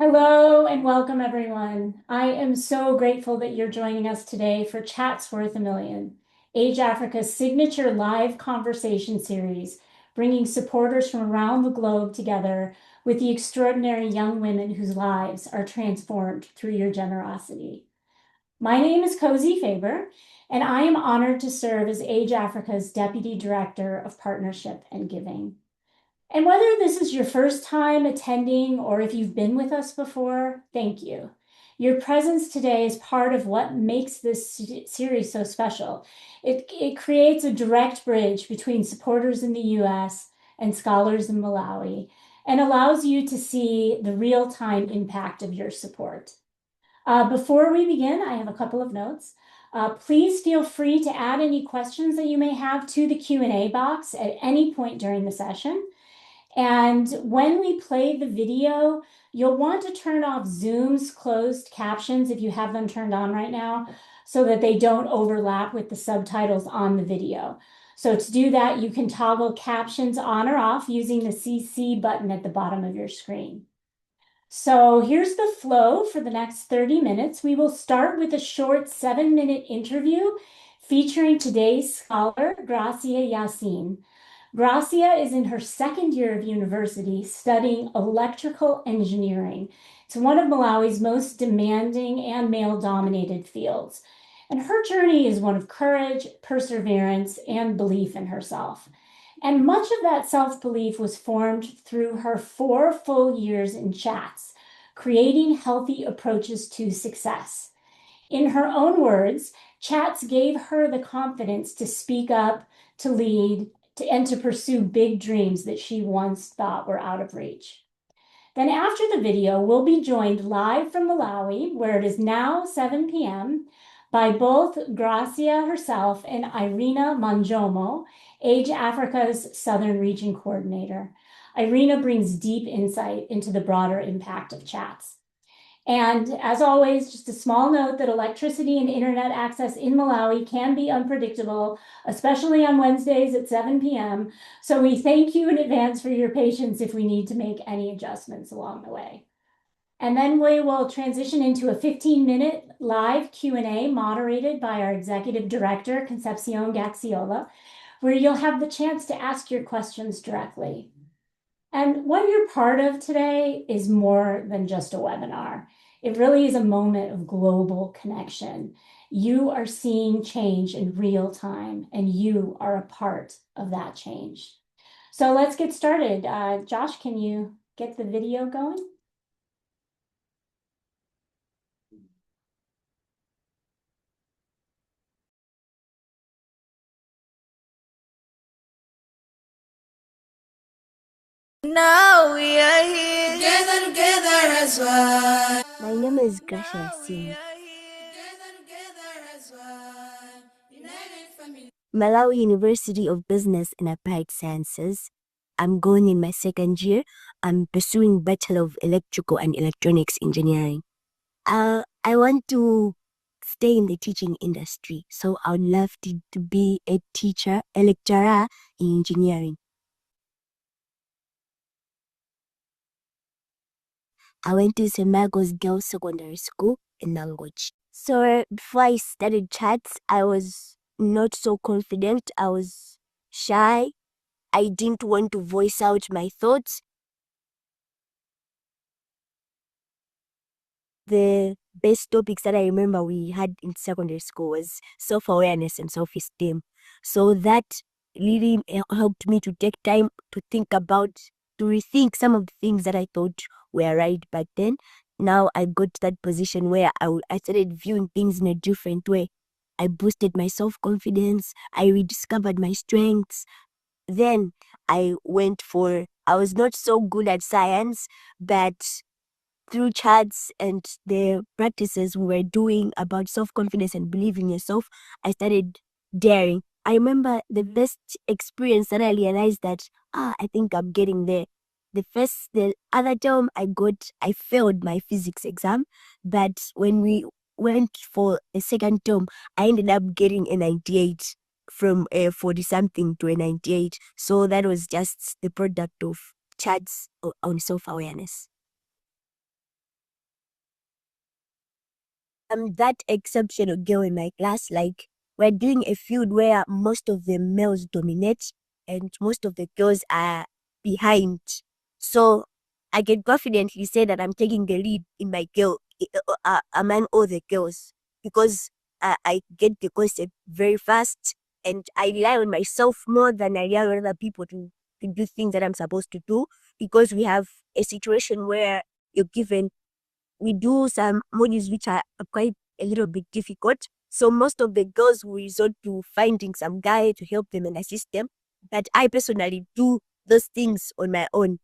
Hello and welcome, everyone. I am so grateful that you're joining us today for Chats Worth a Million, Age Africa's signature live conversation series, bringing supporters from around the globe together with the extraordinary young women whose lives are transformed through your generosity. My name is Cozy Faber, and I am honored to serve as Age Africa's Deputy Director of Partnership and Giving. And whether this is your first time attending or if you've been with us before, thank you. Your presence today is part of what makes this series so special. It creates a direct bridge between supporters in the US and scholars in Malawi and allows you to see the real time impact of your support. Before we begin, I have a couple of notes. Please feel free to add any questions that you may have to the Q&A box at any point during the session. And when we play the video, you'll want to turn off Zoom's closed captions if you have them turned on right now, so that they don't overlap with the subtitles on the video. So to do that, you can toggle captions on or off using the CC button at the bottom of your screen. So here's the flow for the next 30 minutes. We will start with a short 7-minute interview featuring today's scholar, Gracia Yasin. Gracia is in her second year of university studying electrical engineering. It's one of Malawi's most demanding and male-dominated fields. And her journey is one of courage, perseverance, and belief in herself. And much of that self-belief was formed through her 4 full years in chats, creating healthy approaches to success. In her own words, chats gave her the confidence to speak up, to lead, and to pursue big dreams that she once thought were out of reach. Then after the video, we'll be joined live from Malawi, where it is now 7 p.m., by both Gracia herself and Irina Manjomo, Age Africa's Southern Region Coordinator. Irina brings deep insight into the broader impact of chats. And as always, just a small note that electricity and internet access in Malawi can be unpredictable, especially on Wednesdays at 7 p.m. So we thank you in advance for your patience if we need to make any adjustments along the way. And then we will transition into a 15-minute live Q&A moderated by our Executive Director, Concepcion Gaxiola, where you'll have the chance to ask your questions directly. And what you're part of today is more than just a webinar. It really is a moment of global connection. You are seeing change in real time, and you are a part of that change. So let's get started. Josh, can you get the video going? Now we are here together as one. My name is Gracia Yasin. Malawi University of Business and Applied Sciences. I'm going in my second year. I'm pursuing Bachelor of Electrical and Electronics Engineering. I want to stay in the teaching industry, so I would love to be a teacher, a lecturer in engineering. I went to Semagos Girls Secondary School in Language. So before I studied chats, I was not so confident. I was shy. I didn't want to voice out my thoughts. The best topics that I remember we had in secondary school was self-awareness and self-esteem. So that really helped me to take time to think about, to rethink some of the things that I thought were right back then. Now I got to that position where I started viewing things in a different way. I boosted my self-confidence. I rediscovered my strengths. Then I was not so good at science, but through chats and the practices we were doing about self-confidence and believing in yourself, I started daring. I remember the best experience that I realized that, I think I'm getting there. The other term I failed my physics exam, but when we went for a second term, I ended up getting a 98 from a 40 something to a 98. So that was just the product of chats on self-awareness. I'm that exceptional girl in my class. Like, we're doing a field where most of the males dominate and most of the girls are behind. So I can confidently say that I'm taking the lead in my girl among all the girls because I get the concept very fast and I rely on myself more than I rely on other people to do things that I'm supposed to do because we have a situation where you're given, we do some modules which are quite a little bit difficult. So most of the girls will resort to finding some guy to help them and assist them. But I personally do those things on my own.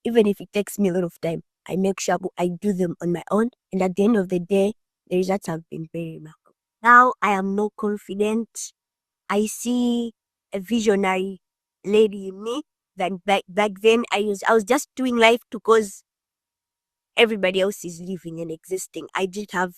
Even if it takes me a lot of time, I make sure I do them on my own. And at the end of the day, the results have been very remarkable. Now I am more confident. I see a visionary lady in me than back then. I was just doing life because everybody else is living and existing. I did have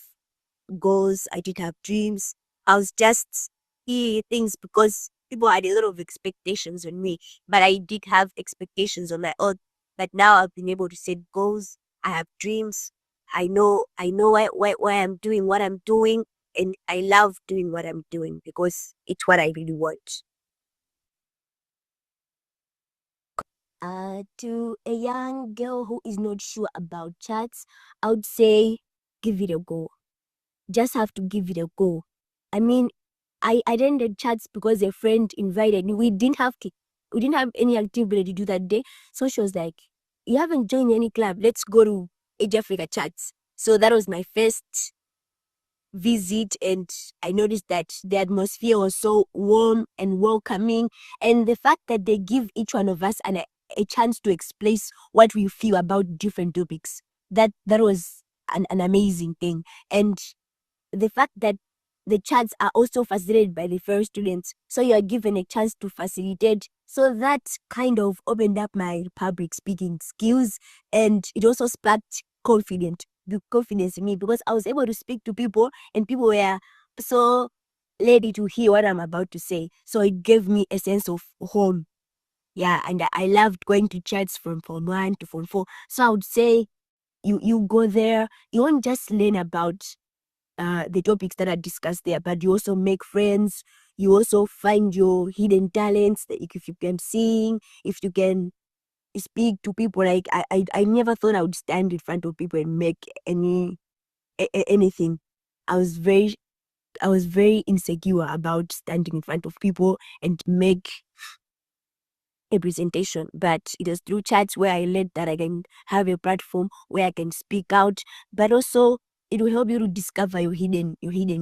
goals, I did have dreams. I was just seeing things because people had a lot of expectations on me, but I did have expectations on my own. But now I've been able to set goals. I have dreams. I know why I'm doing what I'm doing, and I love doing what I'm doing because it's what I really want. To a young girl who is not sure about chats, I would say give it a go. Just have to give it a go. I mean, I attended chats because a friend invited me. We didn't have any activity to do that day. So she was like, "You haven't joined any club. Let's go to Age Africa chats." So that was my first visit, and I noticed that the atmosphere was so warm and welcoming, and the fact that they give each one of us a chance to express what we feel about different topics. That was an amazing thing. And the fact that the chats are also facilitated by the fellow students, so you are given a chance to facilitate. So that kind of opened up my public speaking skills, and it also sparked confidence in me because I was able to speak to people, and people were so ready to hear what I'm about to say. So it gave me a sense of home. Yeah, and I loved going to chats from Form 1 to Form 4. So I would say you go there, you won't just learn about the topics that are discussed there, but you also make friends. You also find your hidden talents, that if you can sing, if you can speak to people. Like I never thought I would stand in front of people and make anything. I was very insecure about standing in front of people and make a presentation, but it was through chats where I learned that I can have a platform where I can speak out, but also it will help you to discover your hidden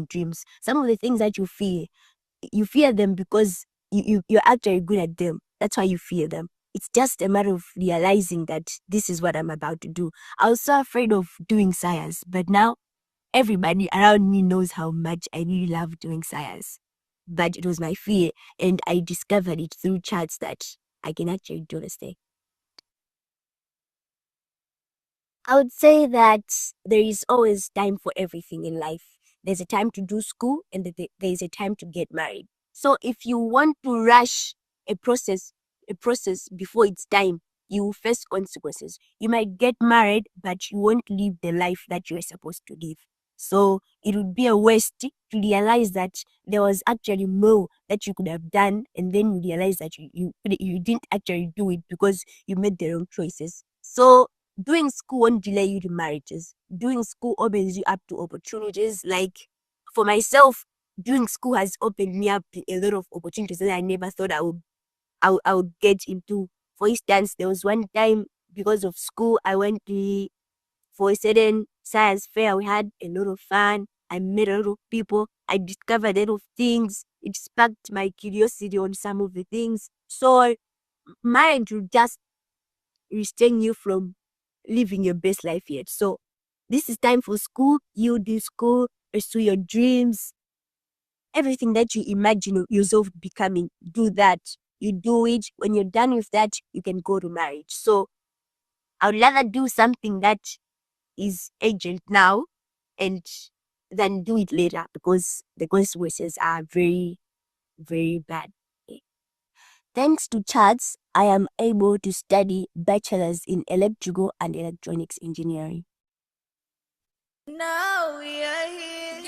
dreams. Some of the things that you fear them because you're actually good at them. That's why you fear them. It's just a matter of realizing that this is what I'm about to do. I was so afraid of doing science, but now everybody around me knows how much I really love doing science. But it was my fear, and I discovered it through chats that I can actually do this thing. I would say that there is always time for everything in life. There's a time to do school, and there's a time to get married. So if you want to rush a process, before it's time, you will face consequences. You might get married, but you won't live the life that you are supposed to live. So it would be a waste to realize that there was actually more that you could have done, and then you realize that you didn't actually do it because you made the wrong choices. So doing school won't delay you to marriages. Doing school opens you up to opportunities. Like for myself, doing school has opened me up to a lot of opportunities that I never thought I would get into. For instance, there was one time because of school, I went for a certain science fair. We had a lot of fun. I met a lot of people. I discovered a lot of things. It sparked my curiosity on some of the things. So marriage will just restrain you from living your best life yet. So this is time for school. You do school, pursue your dreams, everything that you imagine yourself becoming, do that. You do it. When you're done with that, you can go to marriage. So I would rather do something that is urgent now and than do it later because the consequences are very, very bad. Thanks to chats, I am able to study bachelor's in electrical and electronics engineering. Now we are here.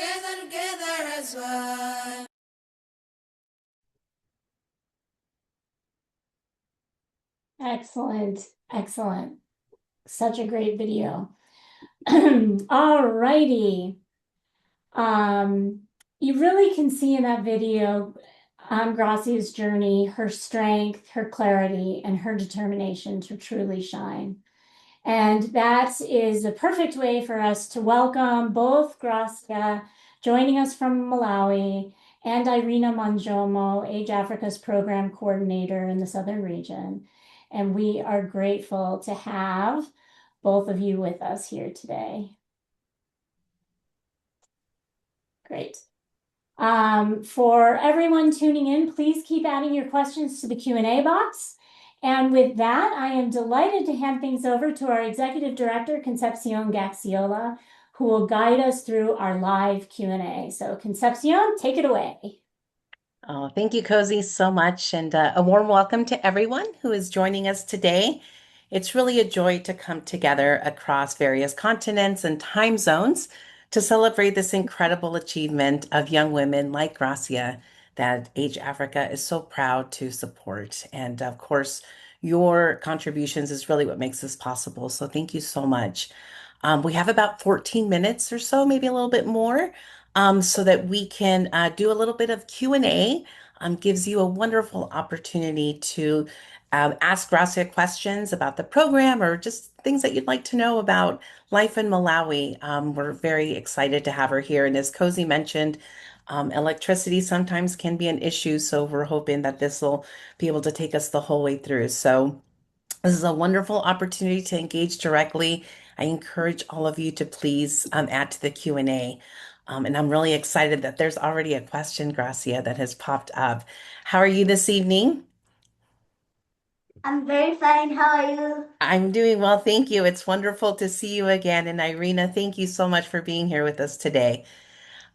has won. Excellent. Excellent. Such a great video. All righty. Um, you really can see in that video Gracia's journey, her strength, her clarity, and her determination to truly shine. And that is a perfect way for us to welcome both Gracia, joining us from Malawi, and Irina Manjomo, Age Africa's program coordinator in the Southern region. And we are grateful to have both of you with us here today. Great. For everyone tuning in, please keep adding your questions to the Q&A box. And with that, I am delighted to hand things over to our Executive Director, Concepcion Gaxiola, who will guide us through our live Q&A. So Concepcion, take it away. Oh, thank you, Cozy, so much. And a warm welcome to everyone who is joining us today. It's really a joy to come together across various continents and time zones to celebrate this incredible achievement of young women like Gracia that Age Africa is so proud to support. And of course, your contributions is really what makes this possible. So thank you so much. We have about 14 minutes or so, maybe a little bit more, so that we can do a little bit of Q&A. Gives you a wonderful opportunity to ask Gracia questions about the program or just things that you'd like to know about life in Malawi. We're very excited to have her here. And as Cozy mentioned, electricity sometimes can be an issue, so we're hoping that this will be able to take us the whole way through. So this is a wonderful opportunity to engage directly. I encourage all of you to please add to the Q&A. And I'm really excited that there's already a question, Gracia, that has popped up. How are you this evening? I'm very fine. How are you? I'm doing well, thank you. It's wonderful to see you again. And Irina, thank you so much for being here with us today.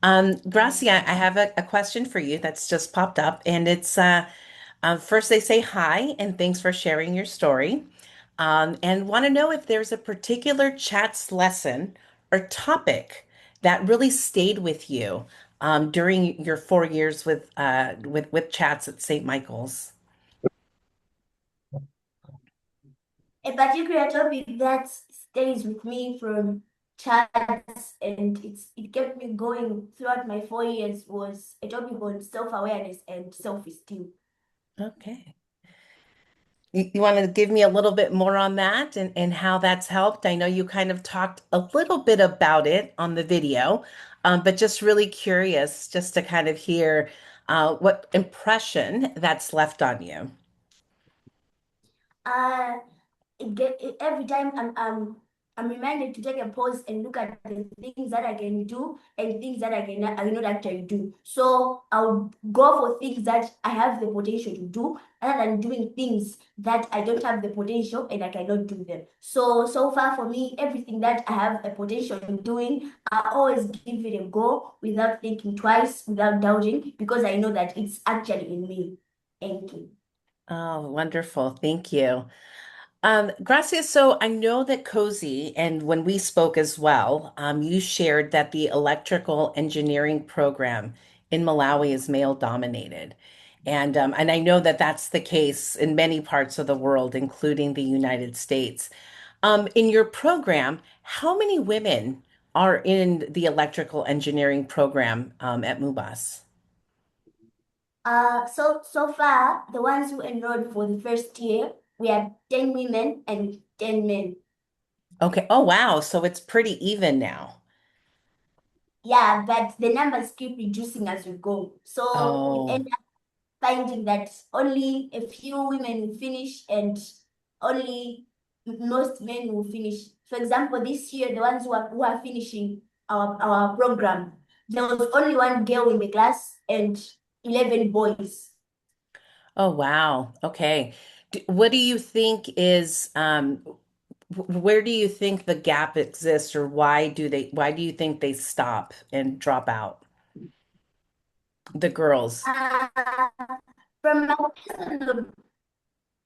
Gracia, I have a question for you that's just popped up, and it's first they say hi and thanks for sharing your story. And want to know if there's a particular chats lesson or topic that really stayed with you during your 4 years with chats at St. Michael's. A particular topic that stays with me from chats and it kept me going throughout my 4 years was a topic on self-awareness and self-esteem. Okay. You want to give me a little bit more on that and how that's helped? I know you kind of talked a little bit about it on the video, but just really curious just to kind of hear what impression that's left on you. Uh, every time I'm reminded to take a pause and look at the things that I can do and things that I cannot actually do. So I'll go for things that I have the potential to do rather than doing things that I don't have the potential and I cannot do them. So far for me, everything that I have a potential in doing, I always give it a go without thinking twice, without doubting, because I know that it's actually in me. Thank you. Oh, wonderful. Thank you. Gracias. So I know that Cozy, and when we spoke as well, you shared that the electrical engineering program in Malawi is male dominated. And I know that that's the case in many parts of the world, including the United States. In your program, how many women are in the electrical engineering program at MUBAS? So far, the ones who enrolled for the first year, we have 10 women and 10 men. Okay. Oh, wow. So it's pretty even now. Yeah, but the numbers keep reducing as we go. So we Oh. end up finding that only a few women will finish and only most men will finish. For example, this year, the ones who are finishing our program, there was only one girl in the class and 11 boys. Oh, wow. Okay. What do you think is, where do you think the gap exists, or why do you think they stop and drop out? The girls. Uh, from my personal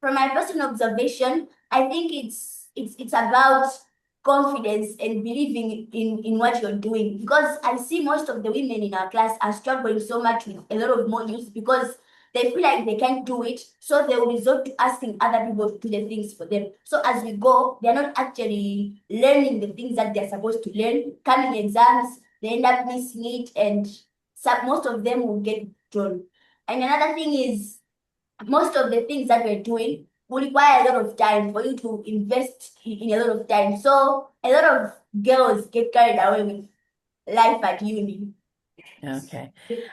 From my personal observation, I think it's about confidence and believing in what you're doing. Because I see most of the women in our class are struggling so much with a lot of modules because they feel like they can't do it. So they will resort to asking other people to do the things for them. So as we go, they're not actually learning the things that they're supposed to learn. Coming exams, they end up missing it, and most of them will get drawn. And another thing is most of the things that we're doing will require a lot of time for you to invest in a lot of time. So a lot of girls get carried away with life at uni. Okay.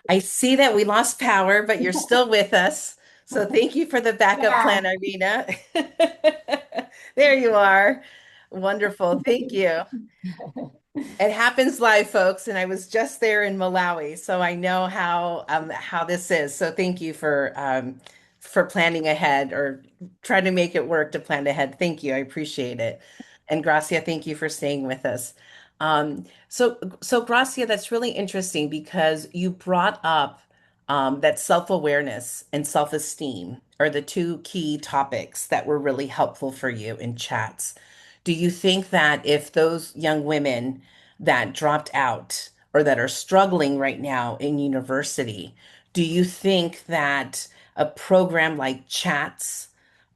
I see that we lost power, but you're still with us. So thank you for the backup Yeah. plan, Irina. There you are. Wonderful. Thank you. It happens live, folks, and I was just there in Malawi, so I know how this is. So thank you for planning ahead or trying to make it work to plan ahead. Thank you. I appreciate it. And Gracia, thank you for staying with us. So Gracia, that's really interesting because you brought up that self-awareness and self-esteem are the two key topics that were really helpful for you in chats. Do you think that if those young women that dropped out or that are struggling right now in university, do you think that a program like Chats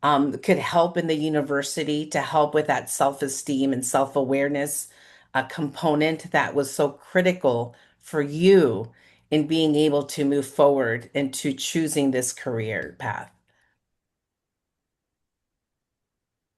could help in the university to help with that self-esteem and self-awareness component that was so critical for you in being able to move forward into choosing this career path?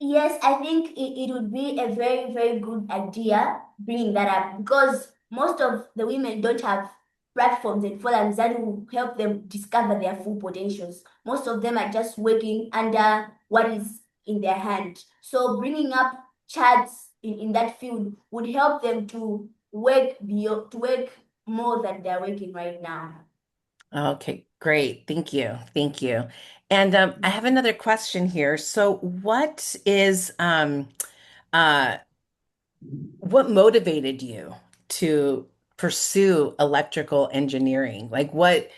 Yes, I think it would be a very, very good idea bringing that up because most of the women don't have platforms and forums that will help them discover their full potentials. Most of them are just working under what is in their hand. So bringing up chats in that field would help them to to work more than they're working right now. Okay, great. Thank you. Thank you. And I have another question here. So uh what motivated you to pursue electrical engineering? Like what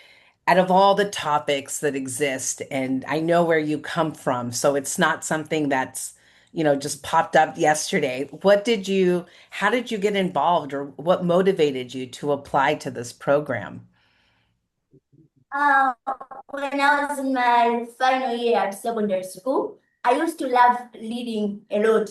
out of all the topics that exist, and I know where you come from, so it's not something that's, just popped up yesterday. How did you get involved or what motivated you to apply to this program? Uh, when I was in my final year at secondary school, I used to love reading a lot.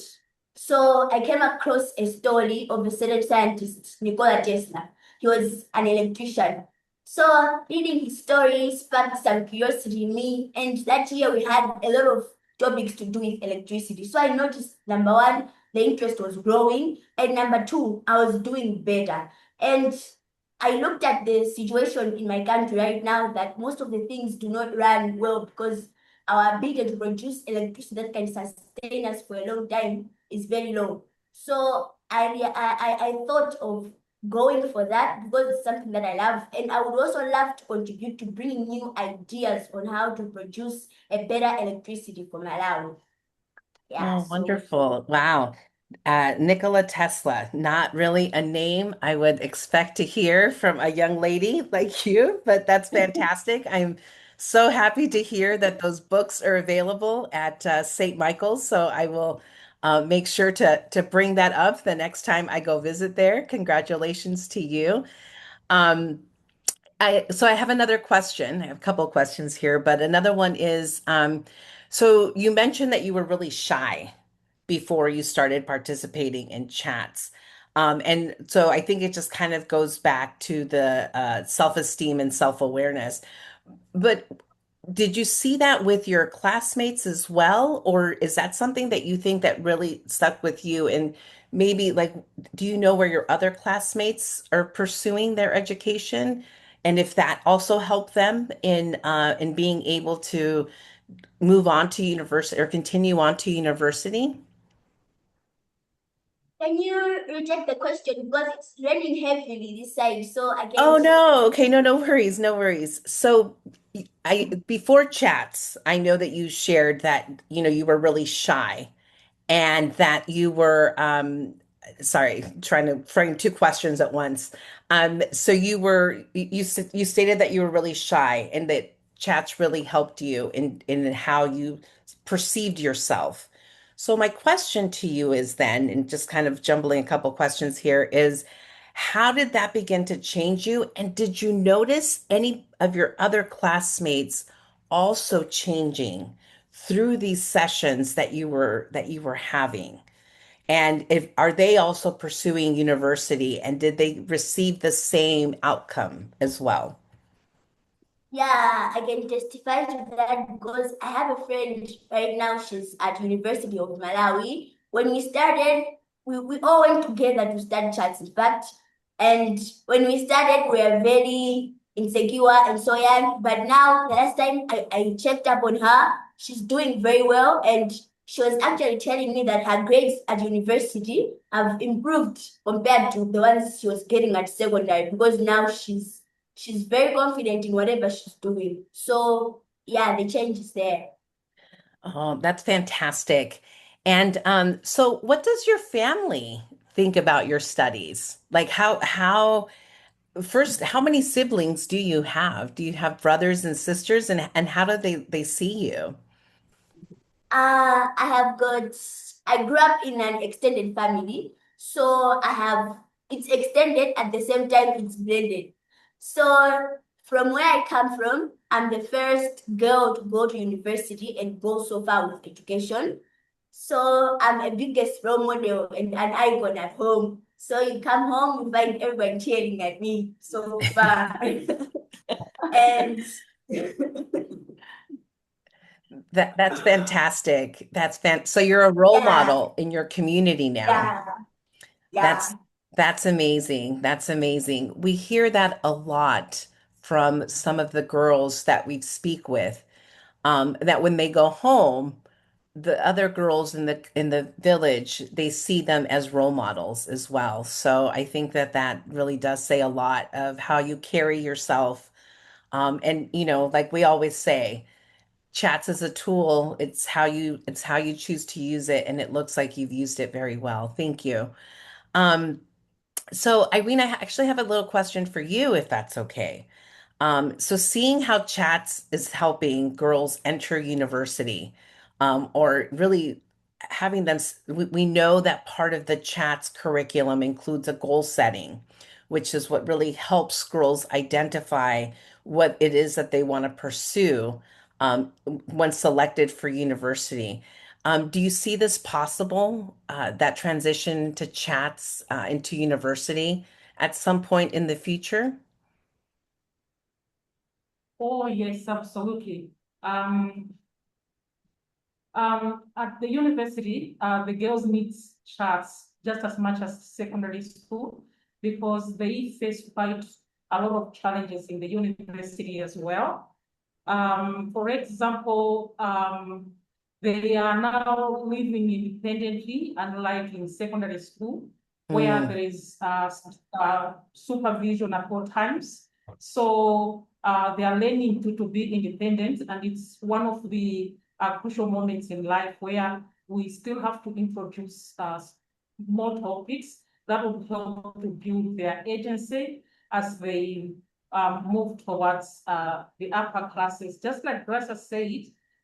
So I came across a story of a certain scientist, Nikola Tesla. He was an electrician. So reading his story sparked some curiosity in me. And that year we had a lot of topics to do with electricity. So I noticed number one, the interest was growing. And number two, I was doing better. And I looked at the situation in my country right now that most of the things do not run well because our ability to produce electricity that can sustain us for a long time is very low. So I thought of going for that because it's something that I love. And I would also love to contribute to bringing new ideas on how to produce a better electricity for Malawi. Yeah, Oh, so wonderful. Wow. Nikola Tesla, not really a name I would expect to hear from a young lady like you, but that's fantastic. I'm so happy to hear that those books are available at St. Michael's. So I will make sure to bring that up the next time I go visit there. Congratulations to you. Um, so I have another question. I have a couple of questions here, but another one is, so you mentioned that you were really shy before you started participating in chats. And so I think it just kind of goes back to the self-esteem and self-awareness. But did you see that with your classmates as well? Or is that something that you think that really stuck with you? And maybe like, do you know where your other classmates are pursuing their education? And if that also helped them in being able to move on to university or continue on to university? can you recheck the question because it's raining heavily this side, so I Oh can't. no. Okay, no worries, no worries. So I before chats, I know that you shared that, you were really shy and that you were sorry, trying to frame two questions at once. So you stated that you were really shy and that chats really helped you in how you perceived yourself. So my question to you is then, and just kind of jumbling a couple questions here, is how did that begin to change you? And did you notice any of your other classmates also changing through these sessions that you were having? And if are they also pursuing university and did they receive the same outcome as well? Yeah, I can testify to that because I have a friend right now. She's at University of Malawi. When we started, we all went together to study charts, in fact. And when we started, we were very insecure and so young. But now, the last time I checked up on her, she's doing very well. And she was actually telling me that her grades at university have improved compared to the ones she was getting at secondary because now she's very confident in whatever she's doing. So yeah, the change is there. Oh, that's fantastic. And so what does your family think about your studies? Like how first, how many siblings do you have? Do you have brothers and sisters and how do they see you? I have got, I grew up in an extended family. So I have, it's extended at the same time it's blended. So from where I come from, I'm the first girl to go to university and go so far with education. So I'm a biggest role model and an icon at home. So you come home, you find everyone cheering at me so far. And That's fantastic. So you're a role yeah, model in your community now. yeah, That's yeah. that's amazing. That's amazing. We hear that a lot from some of the girls that we speak with, that when they go home, the other girls in the village, they see them as role models as well. So I think that that really does say a lot of how you carry yourself. And like we always say, chats is a tool. It's how you choose to use it, and it looks like you've used it very well. Thank you. Um, so Irene, I actually have a little question for you, if that's okay. So seeing how chats is helping girls enter university, or really having them, we know that part of the chats curriculum includes a goal setting, which is what really helps girls identify what it is that they want to pursue, when selected for university. Do you see this possible, that transition to chats, into university at some point in the future? Oh, yes, absolutely. Um, at the university, the girls need charts just as much as secondary school because they face quite a lot of challenges in the university as well. For example, they are now living independently, unlike in secondary school, where Mm. there is supervision at all times. So they are learning to be independent, and it's one of the crucial moments in life where we still have to introduce more topics that will help to build their agency as they move towards the upper classes. Just like Gracia said,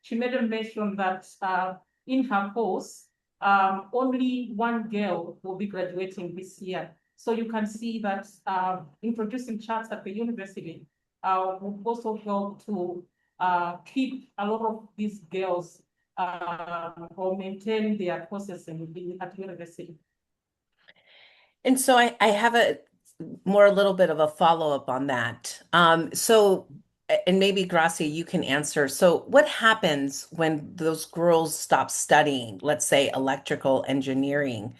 she made a mention that in her course, only one girl will be graduating this year. So you can see that introducing charts at the university will also help to keep a lot of these girls or maintain their courses at university. And so I have a little bit of a follow-up on that. And maybe Gracia, you can answer. So what happens when those girls stop studying, let's say electrical engineering,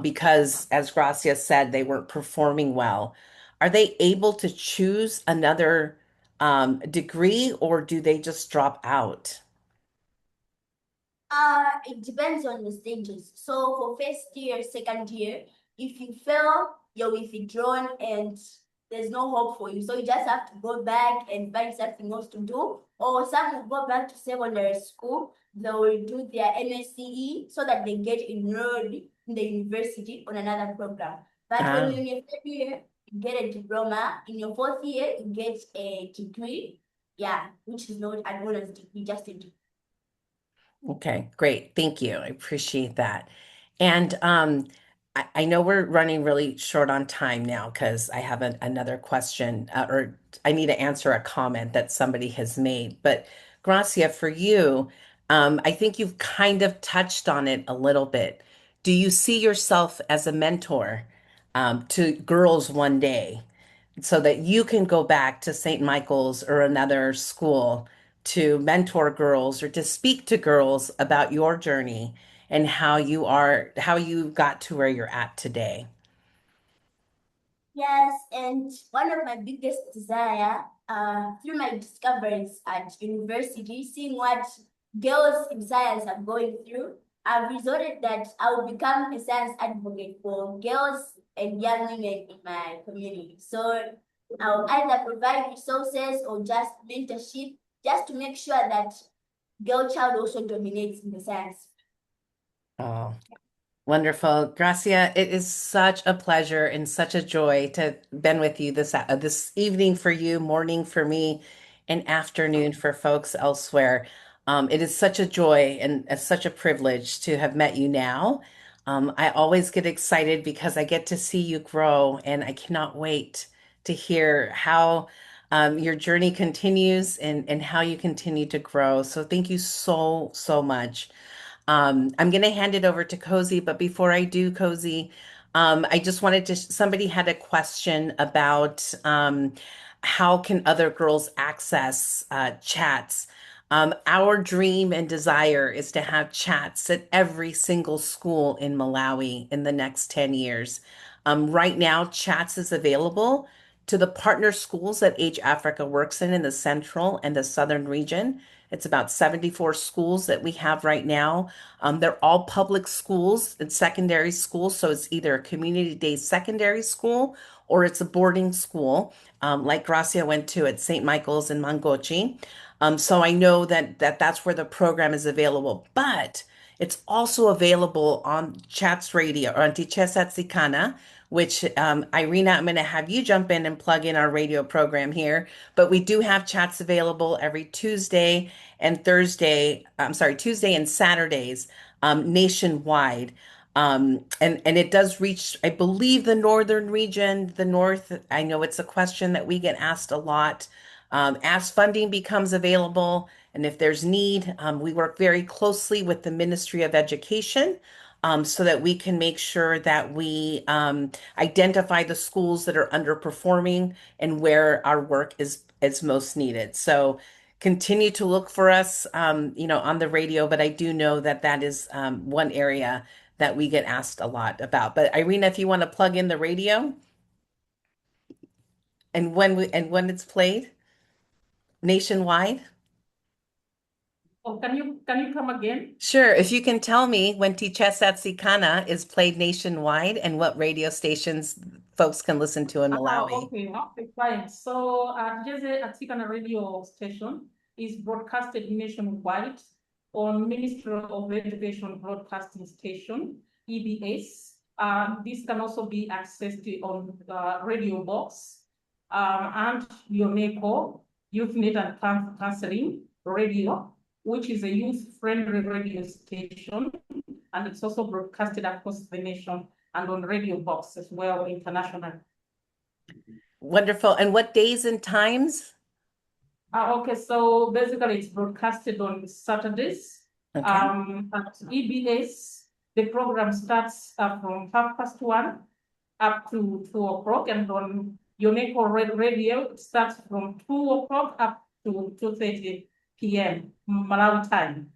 because as Gracia said, they weren't performing well? Are they able to choose another, degree, or do they just drop out? It depends on the stages. So for first year, second year, if you fail, you're withdrawn and there's no hope for you. So you just have to go back and find something else to do. Or some will go back to secondary school. They will do their MSCE so that they get enrolled in the university on another program. But when Ah. you're in your third year, you get a diploma. In your fourth year, you get a degree. Yeah, which is not an honors degree, just a degree. Okay, great. Thank you. I appreciate that. And I know we're running really short on time now because I have another question or I need to answer a comment that somebody has made. But Gracia, for you, I think you've kind of touched on it a little bit. Do you see yourself as a mentor to girls one day? So that you can go back to St. Michael's or another school to mentor girls or to speak to girls about your journey and how you got to where you're at today. Yes, and one of my biggest desire, through my discoveries at university, seeing what girls in science are going through, I've resorted that I will become a science advocate for girls and young women in my community. So I'll either provide resources or just mentorship, just to make sure that girl child also dominates in the science. Oh, wonderful. Gracia, it is such a pleasure and such a joy to been with you this evening for you, morning for me, and afternoon for folks elsewhere. It is such a joy and such a privilege to have met you now. I always get excited because I get to see you grow, and I cannot wait to hear how your journey continues and how you continue to grow. So thank you so, so much. I'm going to hand it over to Cozy, but before I do, Cozy, I just wanted to, somebody had a question about how can other girls access chats? Our dream and desire is to have chats at every single school in Malawi in the next 10 years. Right now, chats is available to the partner schools that Age Africa works in the central and the southern region. It's about 74 schools that we have right now. They're all public schools and secondary schools, so it's either a community-day secondary school or it's a boarding school, like Gracia went to at St. Michael's in Mangochi. So I know that's where the program is available, but it's also available on Chats Radio or on Tichesat Sikana, which Irina, I'm going to have you jump in and plug in our radio program here. But we do have chats available every Tuesday and Thursday. I'm sorry, Tuesday and Saturdays nationwide. And it does reach, I believe, the northern region, the north. I know it's a question that we get asked a lot. As funding becomes available, and if there's need, we work very closely with the Ministry of Education so that we can make sure that we identify the schools that are underperforming and where our work is most needed. So continue to look for us, on the radio, but I do know that that is one area that we get asked a lot about. But Irina, if you want to plug in the radio and when it's played nationwide. Oh, can you come again? Sure. If you can tell me when Tichesat Sikana is played nationwide and what radio stations folks can listen to in Malawi. Okay, fine. So, Jeze Atikana radio station is broadcasted nationwide on Ministry of Education Broadcasting Station, EBS. This can also be accessed on Radio Box and Yoneko, YouthNet and Counseling Radio, which is a youth-friendly radio station, and it's also broadcasted across the nation and on Radio Box as well, international. Wonderful. And what days and times? Okay, so basically it's broadcasted on Saturdays. Okay. At EBS, the program starts from 1:30 up to 2 o'clock, and on Yoneko Radio, it starts from 2 o'clock up to 2:30 p.m. Malawi time.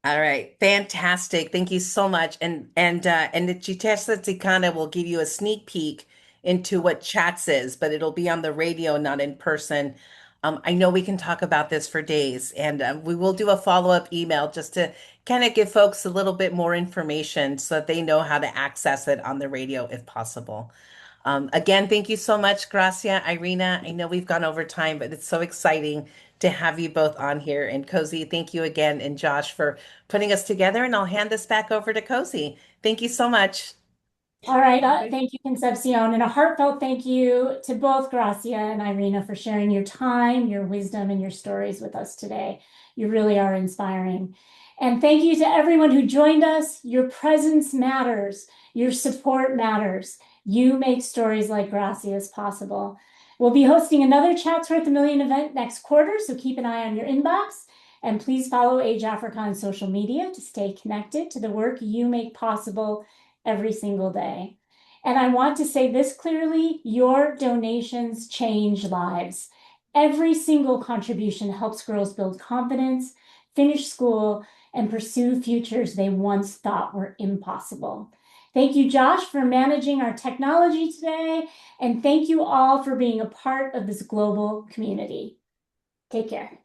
All right, fantastic. Thank you so much. And the Chitesa Tikana will give you a sneak peek into what Chats is, but it'll be on the radio, not in person. I know we can talk about this for days, and we will do a follow-up email just to kind of give folks a little bit more information so that they know how to access it on the radio if possible. Again, thank you so much, Gracia, Irina. I know we've gone over time, but it's so exciting to have you both on here. And Cozy, thank you again, and Josh for putting us together. And I'll hand this back over to Cozy. Thank you so much. All right. Thank you, Concepcion. And a heartfelt thank you to both Gracia and Irina for sharing your time, your wisdom, and your stories with us today. You really are inspiring. And thank you to everyone who joined us. Your presence matters. Your support matters. You make stories like Gracia's possible. We'll be hosting another Chats Worth a Million event next quarter, so keep an eye on your inbox. And please follow Age Africa on social media to stay connected to the work you make possible every single day. And I want to say this clearly, your donations change lives. Every single contribution helps girls build confidence, finish school, and pursue futures they once thought were impossible. Thank you, Josh, for managing our technology today, and thank you all for being a part of this global community. Take care.